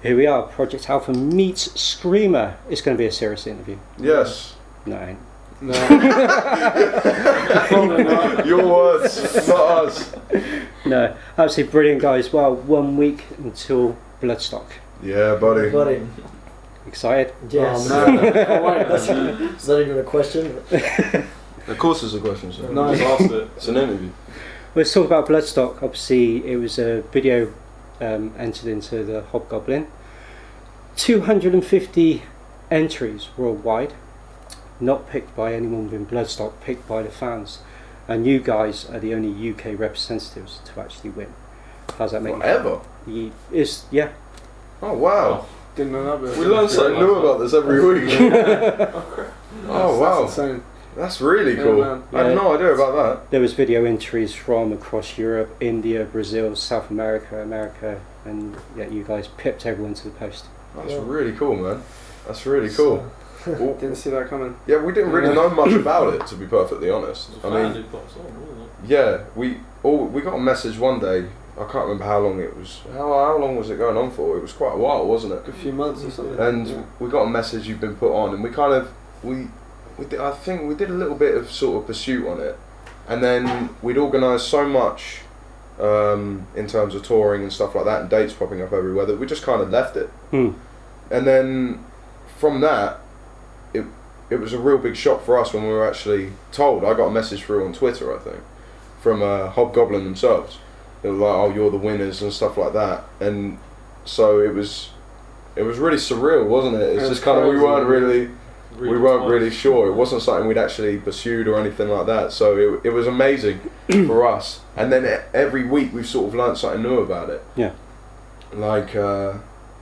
Here we are, Project Alpha meets Skreamer. It's going to be a serious interview. Yes. No, it ain't. No. Probably not. Your words, not us. No, absolutely brilliant, guys. Well, 1 week until Bloodstock. Yeah, buddy. Excited? Yes. Oh, no. Oh, wait. It's not even a question. Of course it's a question, sir. No. Just asked it. It's an interview. Let's talk about Bloodstock. Obviously, it was a video entered into the Hobgoblin. 250 entries worldwide, not picked by anyone within Bloodstock, picked by the fans. And you guys are the only UK representatives to actually win. How's that make Whatever. you feel? Yeah. Oh, wow. Didn't know that. We learn something new about this every week. Oh, wow. That's insane. That's really cool. Yeah, I had no idea about that. There was video entries from across Europe, India, Brazil, South America, and yeah, you guys pipped everyone to the post. That's really cool, man. That's really cool. Didn't see that coming. Yeah, we didn't really know much about it, to be perfectly honest. I mean, yeah, we got a message one day. I can't remember how long it was. How long was it going on for? It was quite a while, wasn't it? A few months or something. And we got a message, you've been put on, and we kind of I think we did a little bit of sort of pursuit on it, and then we'd organised so much in terms of touring and stuff like that, and dates popping up everywhere, that we just kind of left it. And then from that, it was a real big shock for us when we were actually told. I got a message through on Twitter, I think, from Hobgoblin themselves. They were like, "Oh, you're the winners" and stuff like that, and so it was really surreal, wasn't it? It's just kind of we weren't really sure. It wasn't something we'd actually pursued or anything like that. So it was amazing for us. And then every week we've sort of learnt something new about it. Yeah. Like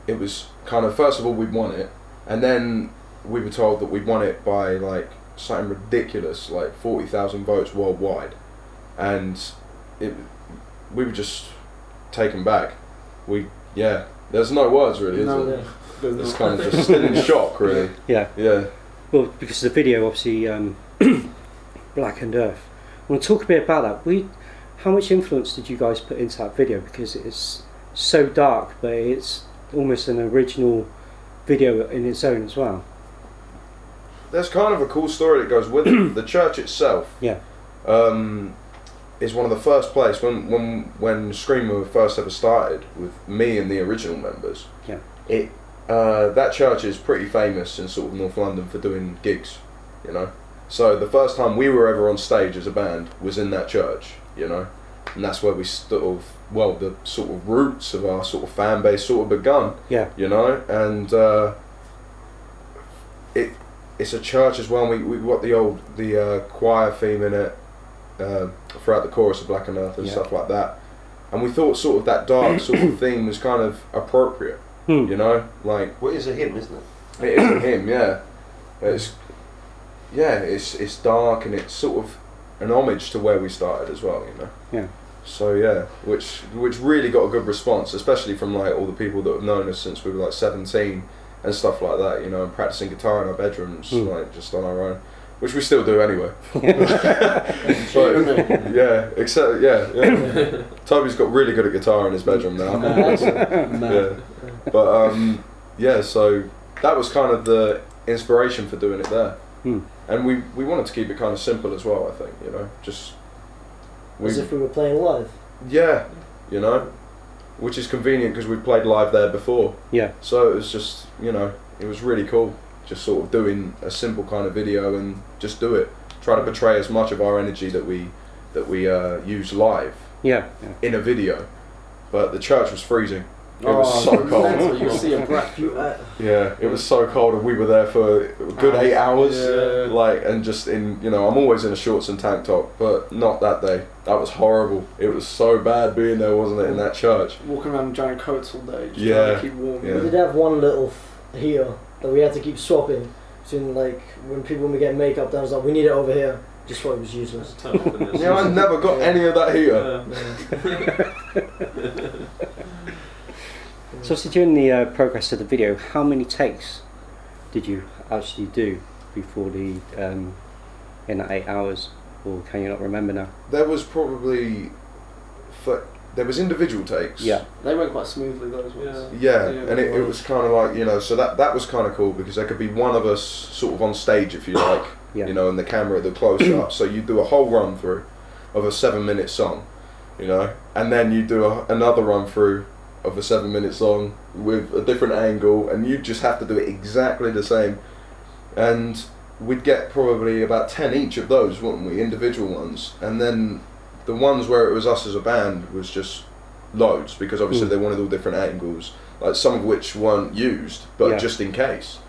it was kind of, first of all, we'd won it, and then we were told that we'd won it by like something ridiculous, like 40,000 votes worldwide, and we were just taken back. There's no words really, is there? It's kind of just still in shock, really. Yeah. Yeah. Well, because the video, obviously, Blackened Earth. I want to talk a bit about that. How much influence did you guys put into that video? Because it's so dark, but it's almost an original video in its own as well. There's kind of a cool story that goes with it. The church itself, yeah, is one of the first place when Skreamer first ever started with me and the original members. Yeah. That church is pretty famous in sort of North London for doing gigs, you know. So the first time we were ever on stage as a band was in that church, you know, and that's where we the sort of roots of our sort of fan base sort of begun. Yeah. You know, and it's a church as well. And we got the choir theme in it throughout the chorus of Blackened Earth and stuff like that, and we thought sort of that dark sort of theme was kind of appropriate. You know, like, well, it's a hymn, isn't it? It is a hymn, yeah. It's dark, and it's sort of an homage to where we started as well, you know. Yeah. So yeah, which really got a good response, especially from like all the people that have known us since we were like 17 and stuff like that, you know, and practicing guitar in our bedrooms, like just on our own, which we still do anyway. But yeah. Toby's got really good at guitar in his bedroom now. Yeah. But so that was kind of the inspiration for doing it there. And we wanted to keep it kind of simple as well, I think, you know, just as if we were playing live. Yeah, you know, which is convenient because we played live there before. Yeah. So it was just, you know, it was really cool, just sort of doing a simple kind of video and just do it. Try to portray as much of our energy that we use live. Yeah. In a video, but the church was freezing. It was so cold. You see a breath. Yeah, it was so cold, and we were there for a good 8 hours. Yeah. Like, and just in, you know, I'm always in a shorts and tank top, but not that day. That was horrible. It was so bad being there, wasn't it, in that church? Walking around in giant coats all day, just trying to keep warm. Yeah. We did have one little heater that we had to keep swapping between, like, when we get makeup done, I was like, we need it over here. Just thought it was useless. Yeah, I never got any of that heater. So during the progress of the video, how many takes did you actually do before the in that 8 hours, or can you not remember now? There was probably, for there was individual takes. Yeah. They went quite smoothly those ones. Yeah, and it was kind of like, you know, so that was kind of cool because there could be one of us sort of on stage, if you like, you know, in the camera, the close-up. So you do a whole run-through of a 7-minute song, you know, and then you do another run-through of a 7-minute song with a different angle, and you just have to do it exactly the same. And we'd get probably about 10 each of those, wouldn't we, individual ones, and then the ones where it was us as a band was just loads, because obviously they wanted all different angles, like some of which weren't used, but just in case,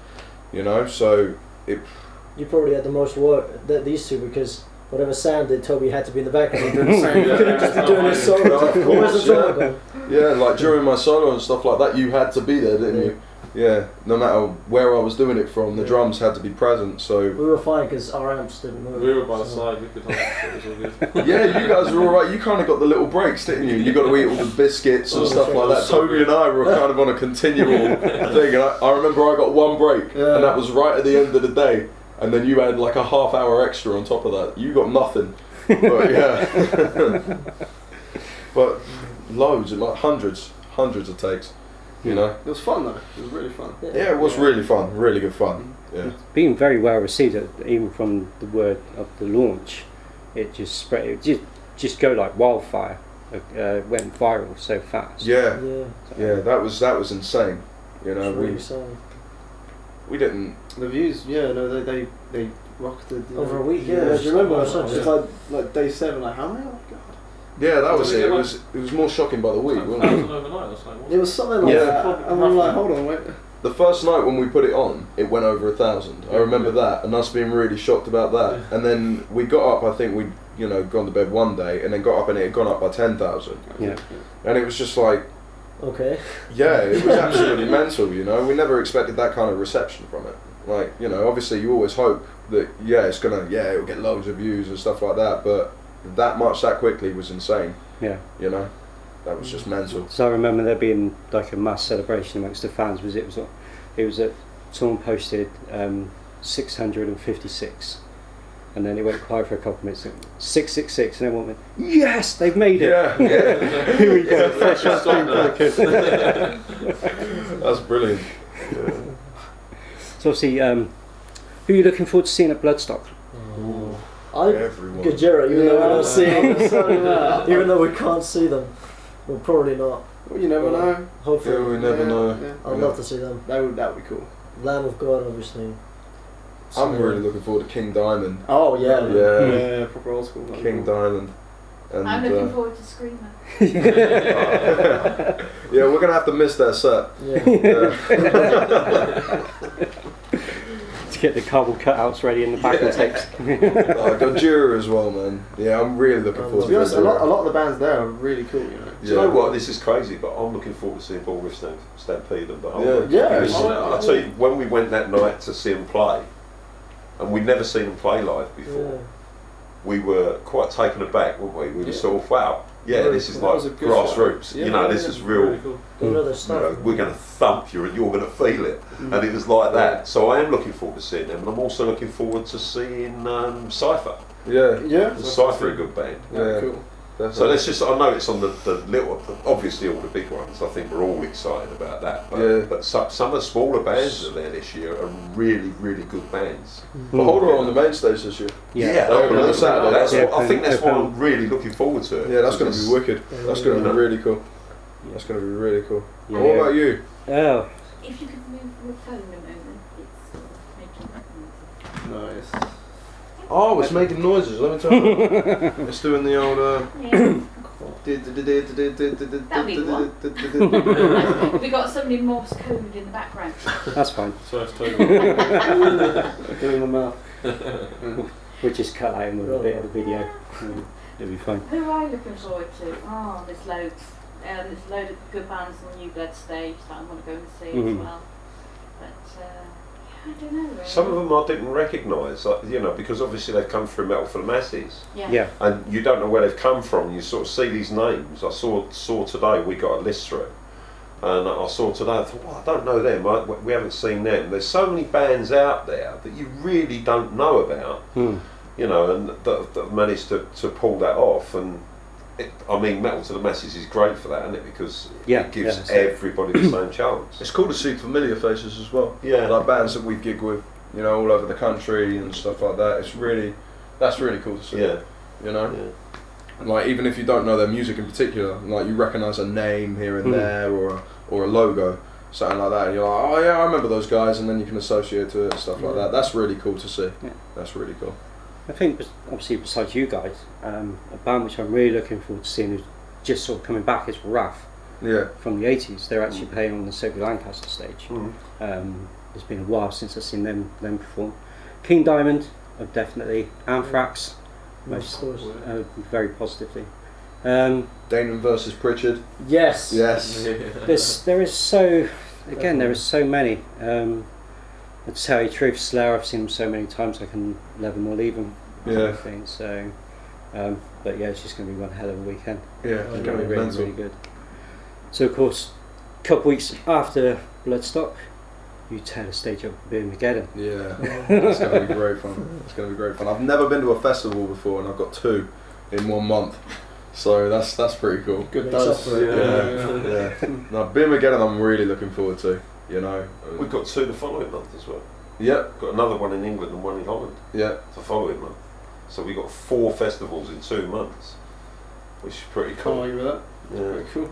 you know. So you probably had the most work these two, because whatever Sam did, Toby had to be in the background doing the same. Just doing his solo. Yeah, like during my solo and stuff like that, you had to be there, didn't you? Yeah, no matter where I was doing it from, the drums had to be present. So we were fine because our amps didn't move. We were by the side, we could hold it, was all good. Yeah, you guys were alright. You kind of got the little breaks, didn't you? You got to eat all the biscuits and stuff like that. Toby and I were kind of on a continual thing, and I remember I got one break, and that was right at the end of the day. And then you had like a half-hour extra on top of that. You got nothing, but yeah. But loads, like hundreds of takes. You know, it was fun though. It was really fun. Yeah, it was really fun, really good fun. Yeah, being very well received, even from the word of the launch. It just spread. It just go like wildfire. Went viral so fast. Yeah. That was insane. You know, we didn't. The views, they rocketed over a week. Yeah, do you remember? It's like day 7. Like how many? Oh my god. Yeah, that was it. It was more shocking by the week, wasn't it? It was something like that. And we were like, hold on, wait. The first night when we put it on, it went over 1,000. I remember that, and us being really shocked about that. Yeah. And then we got up. I think we'd gone to bed one day, and then got up, and it had gone up by 10,000. Yeah. And it was just like, okay. Yeah, it was absolutely mental. You know, we never expected that kind of reception from it. Like, you know, obviously you always hope that it'll get loads of views and stuff like that, but that much that quickly was insane. Yeah. You know, that was just mental. So I remember there being like a mass celebration amongst the fans. It was someone posted 656, and then it went quiet for a couple of minutes. 666, and everyone went, "Yes, they've made it!" Yeah. Here we go. Fresh off That's brilliant. Yeah. So obviously, who are you looking forward to seeing at Bloodstock? Everyone. Gajera, even though we're not seeing them, even though we can't see them, we'll probably not. Well, you never know. Hopefully, we never know. Yeah. I'd love to see them. That would be cool. Lamb of God, obviously. I'm really looking forward to King Diamond. Oh yeah, yeah, proper old school. King Diamond. And, I'm looking forward to Skreamer. Yeah, we're gonna have to miss that set. To get the cardboard cutouts ready in the back and tapes. Gojira as well, man. Yeah, I'm really looking forward to be honest, it. a lot of the bands there are really cool, you know. Do you know what? This is crazy, but I'm looking forward to seeing Ball with Stampede and the whole. I'll tell you, when we went that night to see them play, and we'd never seen them play live before, we were quite taken aback, weren't we? We were sort of, wow, this is like grassroots. You know, this is real. Really cool. We're going to thump you and you're going to feel it. And it was like that. So I am looking forward to seeing them, and I'm also looking forward to seeing Cypher. Yeah. Cypher, a good band. Yeah. Cool. Definitely. So let's just, I know it's on the little, obviously all the big ones, I think we're all excited about that, but some of the smaller bands that are there this year are really, really good bands. But hold on the main stage this year. Yeah, on Saturday. I think that's why I'm really looking forward to it. Yeah, that's going to be wicked. That's going to be really cool. That's going to be really cool. Yeah. What about you? Oh. If you could move your phone a moment, it's making that noise. Nice. Oh, it's making noises, let me tell you. It's doing the old... That'll be one. We got somebody Morse code in the background. That's fine. So it's Get in the mouth. We'll just cut that in with a bit of the video. It'll be fine. Who are you looking forward to? Oh, there's loads. There's a load of good bands on the New Blood stage that I want to go and see as well. But I don't know really. Some of them I didn't recognise, because obviously they've come through Metal for the Masses. Yeah. And you don't know where they've come from. You sort of see these names. I saw today, we got a list through. And I saw today, I thought, I don't know them. We haven't seen them. There's so many bands out there that you really don't know about. And that managed to pull that off. And I mean, Metal to the Masses is great for that, isn't it? Because Yeah, it gives yeah, everybody the same chance. It's cool to see familiar faces as well. Yeah. Like bands that we've gigged with, you know, all over the country and stuff like that. That's really cool to see. Yeah. You know? Yeah. Like, even if you don't know their music in particular, like you recognise a name here and there or a logo, something like that, and you're like, oh yeah, I remember those guys, and then you can associate to it and stuff like that. That's really cool to see. Yeah. That's really cool. I think, obviously, besides you guys, a band which I'm really looking forward to seeing who's just sort of coming back is Raff Yeah. from the 80s. They're actually playing on the Soapy Lancaster stage. It's been a while since I've seen them perform. King Diamond, definitely. Anthrax, most very positively. Damon versus Pritchard. Yes. Yes. There is so many. To tell you the truth, Slayer, I've seen them so many times I can love them or leave them. Yeah. Thing. So, but yeah, it's just going to be one hell of a weekend. Yeah, It's it's going to be mental. really good. So of course, a couple weeks after Bloodstock, you tear the stage up at Birmingham. Yeah, it's going to be great fun. It's going to be great fun. I've never been to a festival before, and I've got 2 in 1 month. So that's pretty cool. Good Makes up dose. for it. Yeah. Now, Birmingham, I'm really looking forward to. You know. We've got 2 the following month as well. Yep. Got another one in England and one in Holland Yeah. the following month. So we've got 4 festivals in 2 months, which is pretty Can't cool. argue with that. Yeah. Very cool.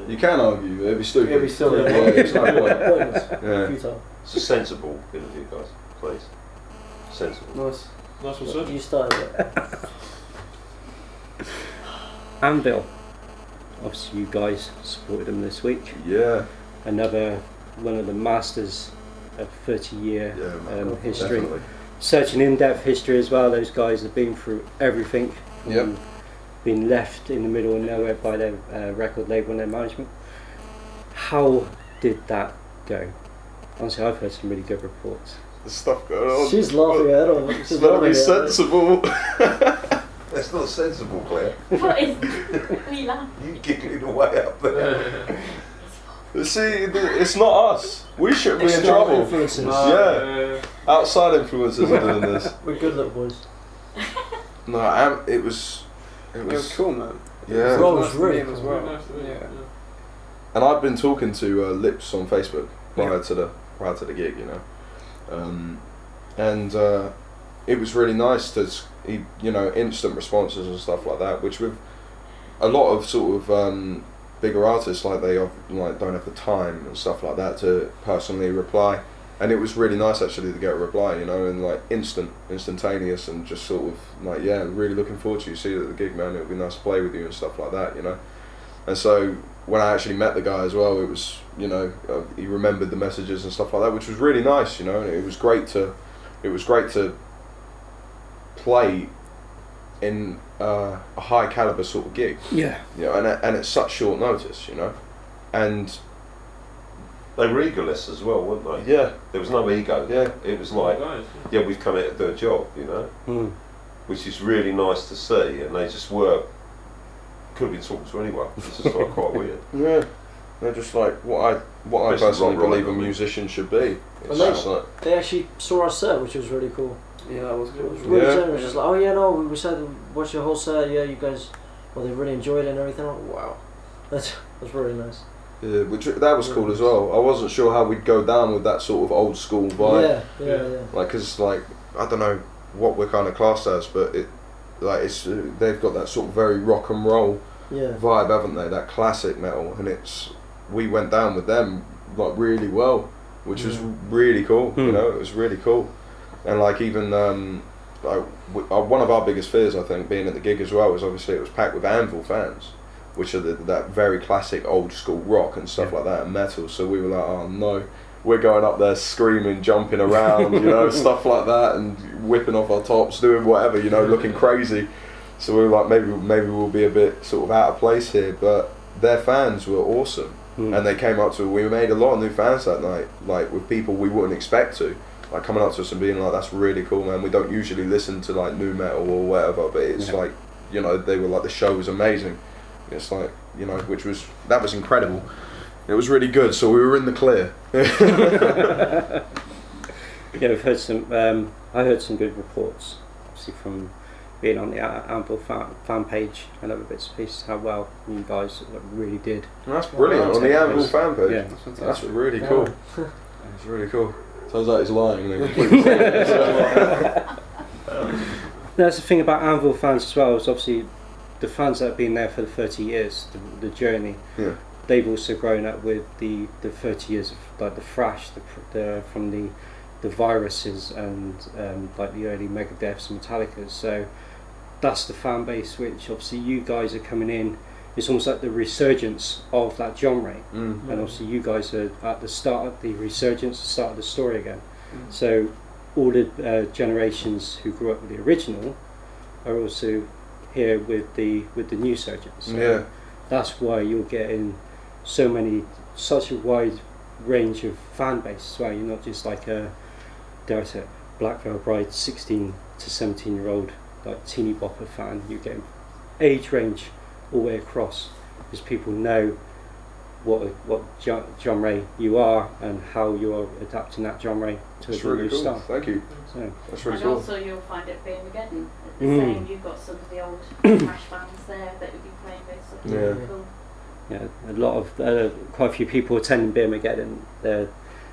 You can argue. It'd be stupid. It'd be silly. Yeah, it's no point. Pointless. Yeah. Futile. It's a sensible interview, guys. Please. Sensible. Nice. Nice one, sir. You started it. Anvil, obviously you guys supported them this week. Yeah. Another one of the masters of 30-year Yeah. Man. history. Definitely. Such an in-depth history as well. Those guys have been through everything. Yep. Been left in the middle of nowhere by their record label and their management. How did that go? Honestly, I've heard some really good reports. There's stuff going on. She's laughing at it. It's She's better laughing be at it. sensible. That's not sensible, Claire. What is? We laugh. You giggling away up there. See, it's not us. We should be in External trouble. influences. Yeah. Outside influences are doing this. We're good little boys. No, it was It was cool, man. Yeah. Bro, it Nice was to really meet him as cool. well. Yeah. And I've been talking to Lips on Facebook prior to the gig, you know, and it was really nice to instant responses and stuff like that. Which with a lot of sort of bigger artists, like they don't have the time and stuff like that to personally reply. And it was really nice actually to get a reply, you know, and like instantaneous, and just sort of like, yeah, really looking forward to you. See you at the gig, man. It would be nice to play with you and stuff like that, you know. And so when I actually met the guy as well, it was, you know, he remembered the messages and stuff like that, which was really nice, you know. And it was great to play in a high caliber sort of gig, Yeah. you know, and at such short notice, you know, and They were egoless as well, weren't they? yeah, There was no ego. yeah. It was like, yeah, we've come out to do a job, you know, which is really nice to see. And they just could have been talking to anyone. It's just like quite weird. Yeah, they're just like what I Especially personally Rob believe a Roy, musician should be. It's And just like, They actually saw our set, which was really cool. Yeah, that was It was good. really Yeah. generous. Just like, oh yeah, no, we said watch your whole set. Yeah, you guys, well, they really enjoyed it and everything. I'm like, wow, that's really nice. yeah, which that was cool as well. I wasn't sure how we'd go down with that sort of old school vibe. Yeah. Like, cause like I don't know what we're kind of classed as, but they've got that sort of very rock and roll Yeah. vibe, haven't they? That classic metal, and we went down with them like really well, which was really cool. You know, it was really cool, and like even one of our biggest fears, I think, being at the gig as well, was obviously it was packed with Anvil fans, which are that very classic old school rock and stuff like that and metal. So we were like, oh no, we're going up there screaming, jumping around, you know, stuff like that, and whipping off our tops, doing whatever, you know, looking crazy. So we were like, maybe we'll be a bit sort of out of place here, but their fans were awesome, and they came up to. We made a lot of new fans that night, like with people we wouldn't expect to, like coming up to us and being like, "That's really cool, man. We don't usually listen to like new metal or whatever, but it's like, you know, they were like, the show was amazing. It's like, you know, that was incredible. It was really good. So we were in the clear." Yeah, we've heard some. I heard some good reports, obviously from being on the Anvil fan page and other bits and pieces, how well you guys really did. That's brilliant, on the Anvil fan page. Yeah. That's really cool. Yeah. That's really cool. Turns out he's lying. And then completely That's the thing about Anvil fans as well, is obviously the fans that have been there for the 30 years, the journey, yeah. they've also grown up with the 30 years of like the thrash, from the viruses and like the early Megadeths and Metallicas. So that's the fan base which obviously you guys are coming in. It's almost like the resurgence of that genre, and obviously you guys are at the start of the resurgence, the start of the story again. So all the generations who grew up with the original are also here with the new surgeons. So Yeah. that's why you're getting such a wide range of fan base as well. You're not just like a, dare I say it, Black Veil Bride 16 to 17 year old like teeny bopper fan. You're getting age range all the way across, because people know what genre you are and how you are adapting that genre to That's a really new cool. style. Thank you. So, That's really And cool. also you'll find at Birmingham the Mm. same, you've got some of the old thrash bands there that you'll be playing with, so it's Yeah. really cool. yeah, a lot of quite a few people attending Birmingham.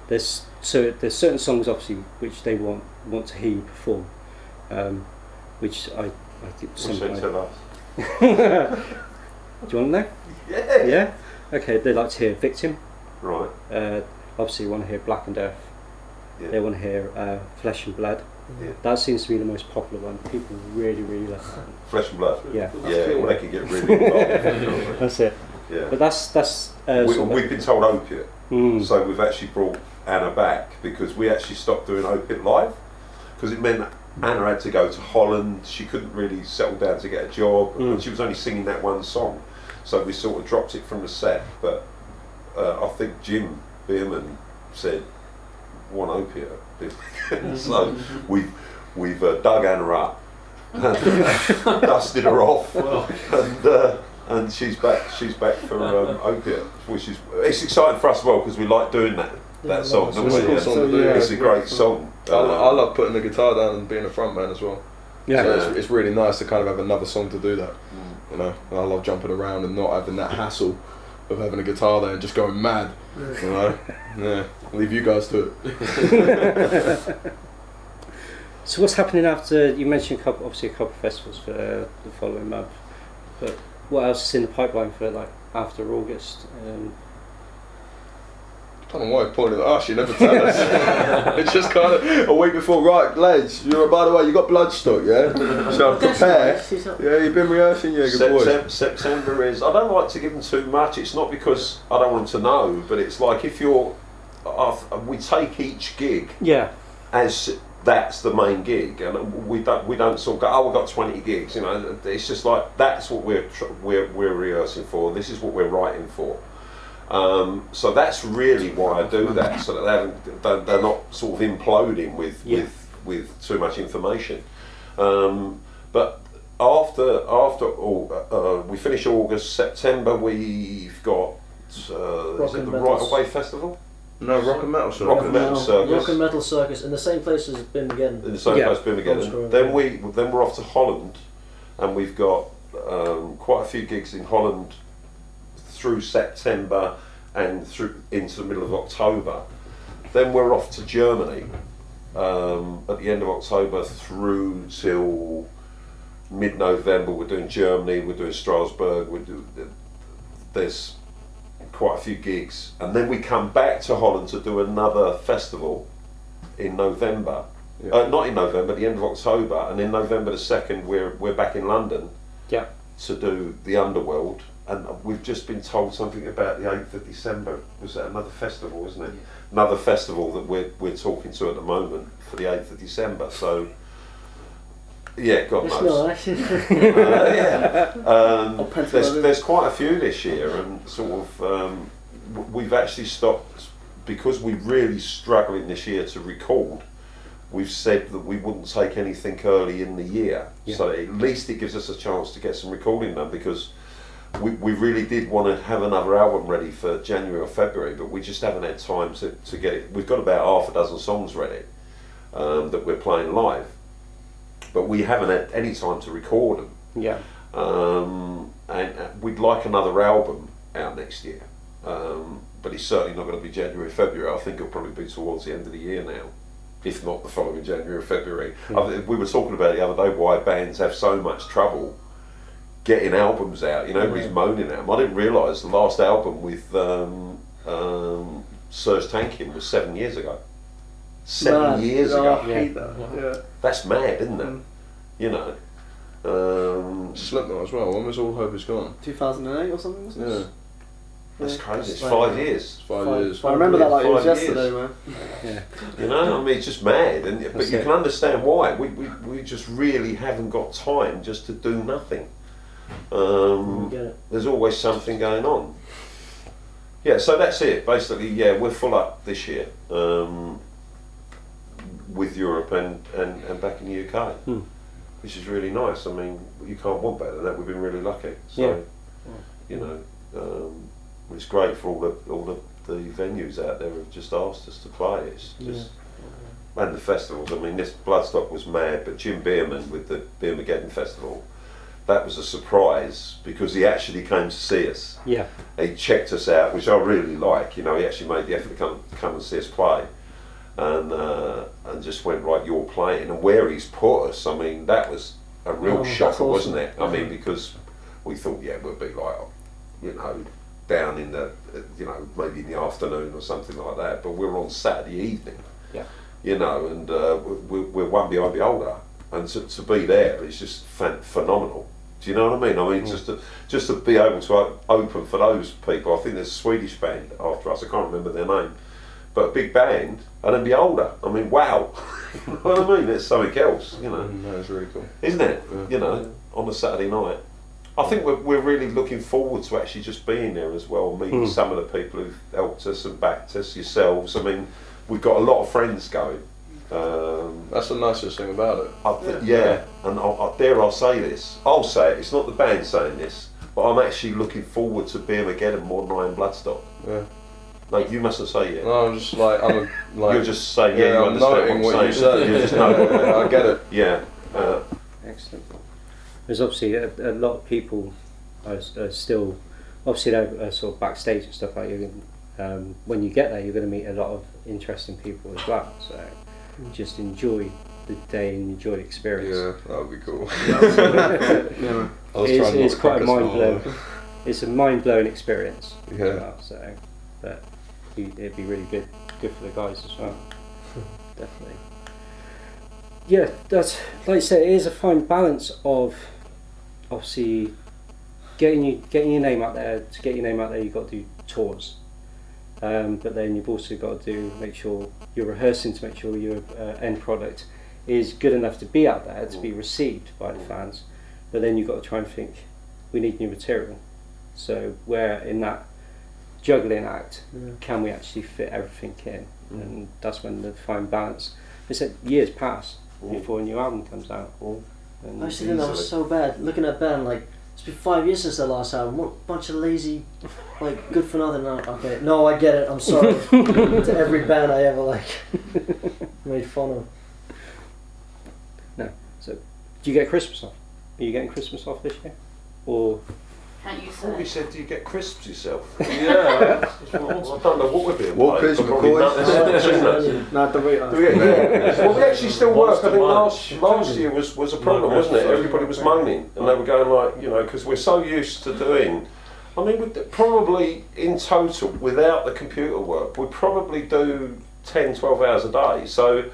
There's certain songs obviously which they want to hear you perform, which I think Which they sometimes. tell us. Do you want to know? Yeah. Yeah. Okay. They like to hear Victim. Right. Obviously, want to hear Black and Earth. Yeah. They want to hear Flesh and Blood. Yeah. That seems to be the most popular one. People really like that. Flesh and blood. Yeah. Yeah, well, they can get really involved. That's it. Yeah. But that's We've been told opiate, Mm. so we've actually brought Anna back because we actually stopped doing opiate live because it meant Anna had to go to Holland. She couldn't really settle down to get a job, and she was only singing that one song, so we sort of dropped it from the set. But I think Jim Bierman said one opiate, so we've dug Anna up, and dusted her off, and she's back for opiate, which it's exciting for us as well because we like doing that song. Don't we? It's a cool song to do. It's a great song. I love putting the guitar down and being a front man as well. Yeah. So it's really nice to kind of have another song to do that. You know, and I love jumping around and not having that hassle of having a guitar there and just going mad. You know, yeah. Leave you guys to it. So what's happening after? You mentioned obviously a couple of festivals for the following month, but what else is in the pipeline for like after August? I don't know why I pointed at us, you never tell us. It's just kind of a week before, right, lads, by the way, you got Bloodstock, yeah? So prepare. Yeah, you've been rehearsing, yeah, good boy. September is. I don't like to give them too much. It's not because I don't want them to know, but it's like if you're. We take each gig Yeah. as that's the main gig, and we don't sort of go, oh, we've got 20 gigs. You know, it's just like that's what we're rehearsing for. This is what we're writing for. So that's really why I do that, so that they're not sort of imploding with too much information. But after we finish August, September, we've got is it the Right Away Festival? No, Rock and Metal Circus. Rock and Metal Circus. Rock and Metal Circus in the same place as Birmingham. In the same place, Birmingham. Then we're off to Holland, and we've got quite a few gigs in Holland through September and through into the middle of October. Then we're off to Germany at the end of October through till mid-November. We're doing Germany, we're doing Strasbourg, there's quite a few gigs, and then we come back to Holland to do another festival in November. Not in November, the end of October, and in November the 2nd we're back in London to do the Underworld. And we've just been told something about the 8th of December. Was that another festival, isn't it? Yeah. Another festival that we're talking to at the moment for the 8th of December. So, yeah, God knows. There's quite a few this year, and sort of we've actually stopped because we're really struggling this year to record. We've said that we wouldn't take anything early in the year, so at least it gives us a chance to get some recording done because. We really did want to have another album ready for January or February, but we just haven't had time to get it. We've got about half a dozen songs ready that we're playing live, but we haven't had any time to record them. Yeah. And we'd like another album out next year, but it's certainly not going to be January, February. I think it'll probably be towards the end of the year now, if not the following January or February. Yeah. We were talking about it the other day why bands have so much trouble getting albums out. You know, everybody's moaning at them. I didn't realise the last album with Serge Tankian was 7 years ago. 7 years ago. I hate that. Yeah. That's mad, isn't it? You know. Slipknot as well. When was All Hope Is Gone? 2008 or something, wasn't it? Yeah. That's crazy. It's Like- 5 years. 5 years. I remember that like it was 5 yesterday, years. man. Yeah. You know, I mean, it's just mad, and but That's you it. can understand why. We just really haven't got time just to do nothing. We get it. There's always something going on. Yeah, so that's it. Basically, yeah, we're full up this year with Europe and back in the UK, which is really nice. I mean, you can't want better than that. We've been really lucky. So, you know, it's great for all the venues out there have just asked us to play. It's just and the festivals. I mean, this Bloodstock was mad, but Jim Bierman with the Beermageddon Festival, that was a surprise because he actually came to see us. Yeah. He checked us out, which I really like. You know, he actually made the effort to come and see us play, and just went, right, you're playing, and where he's put us. I mean, that was a real Oh, that's shocker, awesome. wasn't it? I mean, because we thought, yeah, we'll be like, you know, down in the, you know, maybe in the afternoon or something like that. But we're on Saturday evening. Yeah. You know, and we're one behind the older, and to be there is just phenomenal. Do you know what I mean? I mean, just to be able to open for those people. I think there's a Swedish band after us. I can't remember their name, but a big band, and then be older. I mean, wow. You know what I mean? It's something else. You know, That's really cool. isn't it? You know, on a Saturday night. I think we're really looking forward to actually just being there as well, meeting some of the people who've helped us and backed us, yourselves. I mean, we've got a lot of friends going. That's the nicest thing about it. And I dare I say this, I'll say it, it's not the band saying this, but I'm actually looking forward to Beermageddon more than I am Bloodstock. Yeah. Like, you mustn't say it. No, I'm just like, You're just saying, you I'm understand noting what what I'm you saying. said. You just know what Yeah, I get it. Yeah. Excellent. There's obviously a lot of people are still, obviously they're sort of backstage and stuff like you. When you get there, you're going to meet a lot of interesting people as well. So just enjoy the day and enjoy the experience. Yeah, that would be cool. Yeah. It's quite a mind blowing. It's a mind blowing experience. Yeah. As well, so, but it'd be really good for the guys as well. Definitely. Yeah, that's like I said. It is a fine balance of obviously getting your name out there. To get your name out there, you've got to do tours. But then you've also got to make sure you're rehearsing to make sure your end product is good enough to be out there, to be received by the fans. But then you've got to try and think, we need new material. So where in that juggling act can we actually fit everything in? And that's when the fine balance. They said years pass before a new album comes out. And I actually think that was so bad. Looking at band, like, it's been 5 years since their last album. What a bunch of lazy, like, good for nothing. No, okay, no, I get it. I'm sorry to every band I ever made fun of. No. So, do you get Christmas off? Are you getting Christmas off this year? Or Can't you I thought we say? said, do you get crisps yourself? Yeah. I don't know what we're being What paid, Christmas, but probably boys? nuts, isn't it? Not the way. Well, we actually still work. I think Monster last year was a problem, wasn't it? Everybody was moaning, and they were going like, you know, because we're so used to doing. I mean, we'd probably in total, without the computer work, we'd probably do 10, 12 hours a day. So,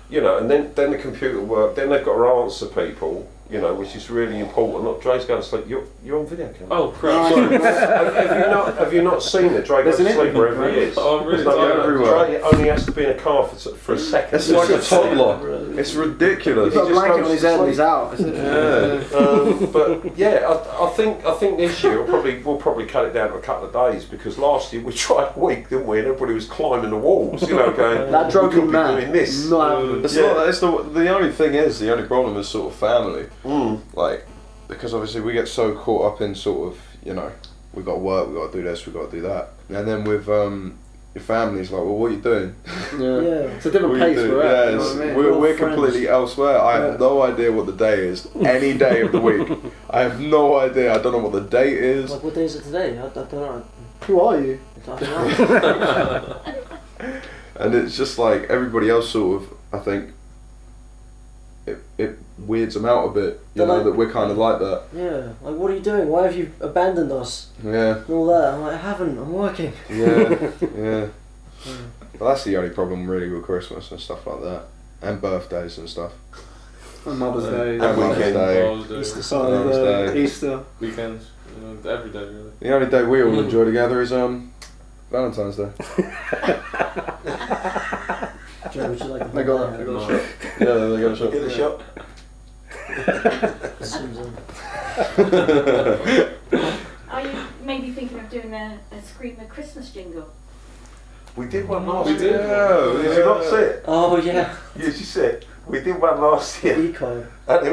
you know, and then the computer work, then they've got to answer people, you know, which is really important. Look, Dre's going to sleep. You're on video camera. Oh crap! Sorry. Have you not seen it? Dre goes to sleep wherever he is. Oh, I'm really There's no- tired. Everywhere. Dre only has to be in a car for a second. It's like a toddler. It's ridiculous. He's got a just blanket goes on his to head and sleep. he's out. But yeah, I think this year we'll probably cut it down to a couple of days, because last year we tried a week, didn't we? And everybody was climbing the walls, you know, going, That drove we could me be mad. doing this. No, It's Yeah. not. It's the only thing is the only problem is sort of family. Mm. Like, because obviously we get so caught up in sort of, you know, we got to work, we got to do this, we got to do that, and then with your family's like, well, what are you doing? Yeah. It's a different What pace are you doing? we're at. Yeah, you know it's- what I mean? we're all friends. completely elsewhere. I have no idea what the day is. Any day of the week. I have no idea. I don't know what the date is. Like, what day is it today? I don't know. Who are you? I don't know. And it's just like everybody else sort of, I think, it weirds them out a bit, They're like- that we're kind of like that. Yeah. Like, what are you doing? Why have you abandoned us? Yeah, And all that. I'm like, I haven't. I'm working. yeah. Well, that's the only problem really with Christmas and stuff like that. And birthdays and stuff. On Mother's Day, And Mother's weekend. Day. Father's Day, Easter Father's Father's Day, Day. Easter. weekends, every day really. The only day we all enjoy together is Valentine's Day. Joe, would you like to I got a No. shot. Yeah, they got a shot. Get the shot. Are you maybe thinking of doing a Skreamer Christmas jingle? We did one last We year. did. Did you not see it? Oh, yeah. Yes, you see it. We did one last year. Eco. And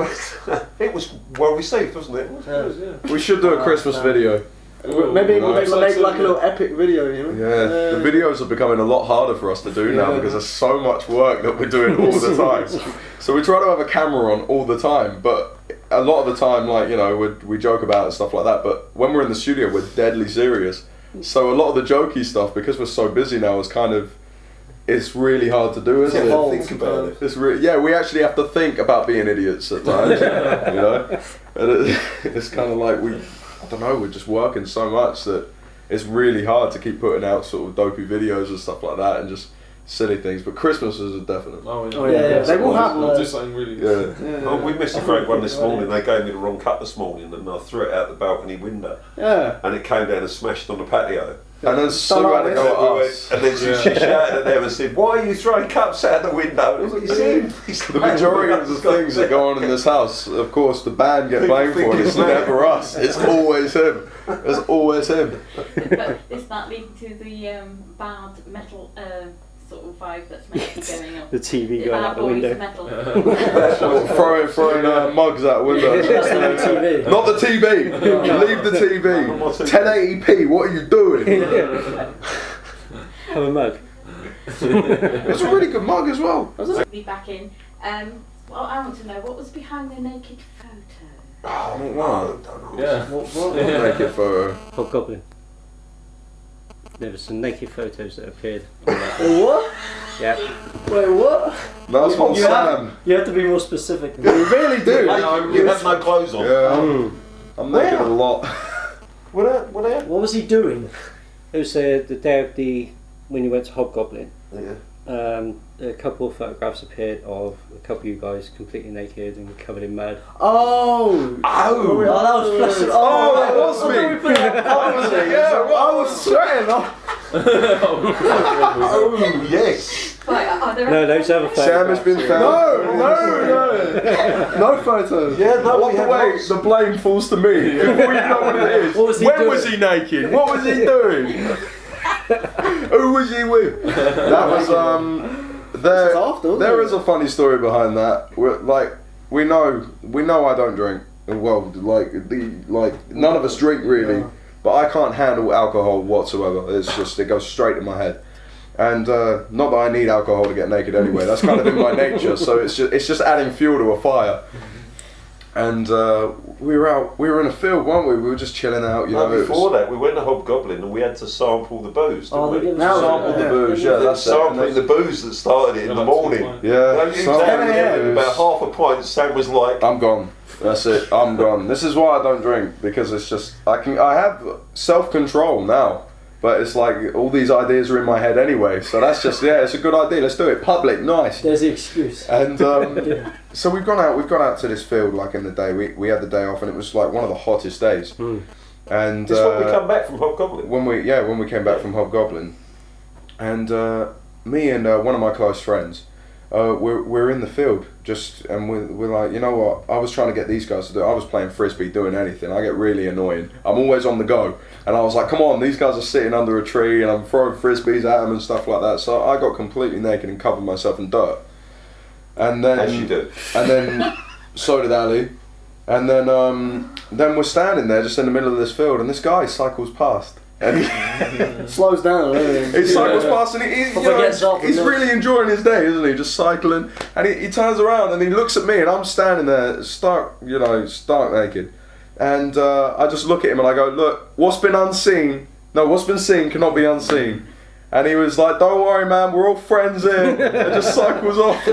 it was well received, wasn't it? Yeah. We should do a Christmas video. Maybe nice. make like a little epic video, you know? Yeah, the videos are becoming a lot harder for us to do now Yeah. because there's so much work that we're doing all the time. So we try to have a camera on all the time, but a lot of the time, like, you know, we joke about it and stuff like that, but when we're in the studio, we're deadly serious. So a lot of the jokey stuff, because we're so busy now, is kind of, it's really hard to do, isn't Yeah, it? Think about it. It's yeah, we actually have to think about being idiots at times, you know? And it's kind of like I don't know, we're just working so much that it's really hard to keep putting out sort of dopey videos and stuff like that and just silly things. But Christmas is a definite. Oh yeah. Oh, yeah. They will have We'll do those. something really. Yeah. Oh, we missed a great one this morning. They gave me the wrong cut this morning, and I threw it out the balcony window, Yeah. and it came down and smashed on the patio. And then Sue Don't had to like go And, we at went- us. and then she shouted at them and said, "Why are you throwing cups out the window?" And I was like, "It's him. He's The majority of the things that go on in this house, of course, the band get People blamed for, think and it's it's me. never us. It's always him. It's always him. But is that leading to the bad metal sort of vibe that's meant to be going on? The TV going Bad out the boys window. metal. Throwing mugs out windows. That's the TV. Not the TV. Leave the TV. 1080p. What are you doing? Have a mug. It's a really good mug as well. Be back in. Well, I want to know what was behind the naked photo. Oh, wow. Yeah. What? Naked photo. Hobgoblin. There were some naked photos that appeared. What? Yeah. Wait, what? That's from You Sam. You have to be more specific. You really do. You had no clothes on. Yeah. I'm naked a lot. What? What was he doing? It was the day of when you went to Hobgoblin. Yeah. A couple of photographs appeared of a couple of you guys completely naked and covered in mud. Oh. Oh, that was flashing. Oh, that was me. I thought we put that- That was it, yeah. I was sweating. Oh yes. Right, are there No, those other photographs. Sam has been found. No. No photos. Yeah, no, What we the have way? lots. The blame falls to me. Before you know what it is. What was he when doing? was he naked? What was he doing? Who was he with? That was It's after, wasn't there it? is a funny story behind that. We know I don't drink. Well, none of us drink really, but I can't handle alcohol whatsoever. It's just it goes straight in my head. And not that I need alcohol to get naked anyway. That's kind of in my nature. So it's just adding fuel to a fire. And we were in a field, weren't we? We were just chilling out, you know. No, before that, we went to Hobgoblin and we had to sample the booze, didn't Oh, they we? give us Now sample the booze, yeah, that's it. Sampling the booze that started it in the morning. Yeah, Don't you sample down the there, booze. about half a pint, Sam was like, I'm gone. That's it. I'm gone. This is why I don't drink, because it's just I have self-control now, but it's like all these ideas are in my head anyway. So that's just it's a good idea. Let's do it. Public, nice. There's the excuse. And so we've gone out to this field like in the day. We had the day off and it was like one of the hottest days. And this is when we come back from Hobgoblin. when we came back from Hobgoblin, and me and one of my close friends, we're in the field and we're like, you know what? I was trying to get these guys to do. I was playing frisbee, doing anything. I get really annoying. I'm always on the go, and I was like, come on, these guys are sitting under a tree, and I'm throwing frisbees at them and stuff like that. So I got completely naked and covered myself in dirt. And then As you do. And then so did Ali. And then we're standing there just in the middle of this field, and this guy cycles past. And Slows down. he cycles past and he's really enjoying his day, isn't he? Just cycling. And he turns around and he looks at me and I'm standing there stark naked. And I just look at him and I go, look, what's been seen cannot be unseen. And he was like, don't worry man, we're all friends here. And just cycles off.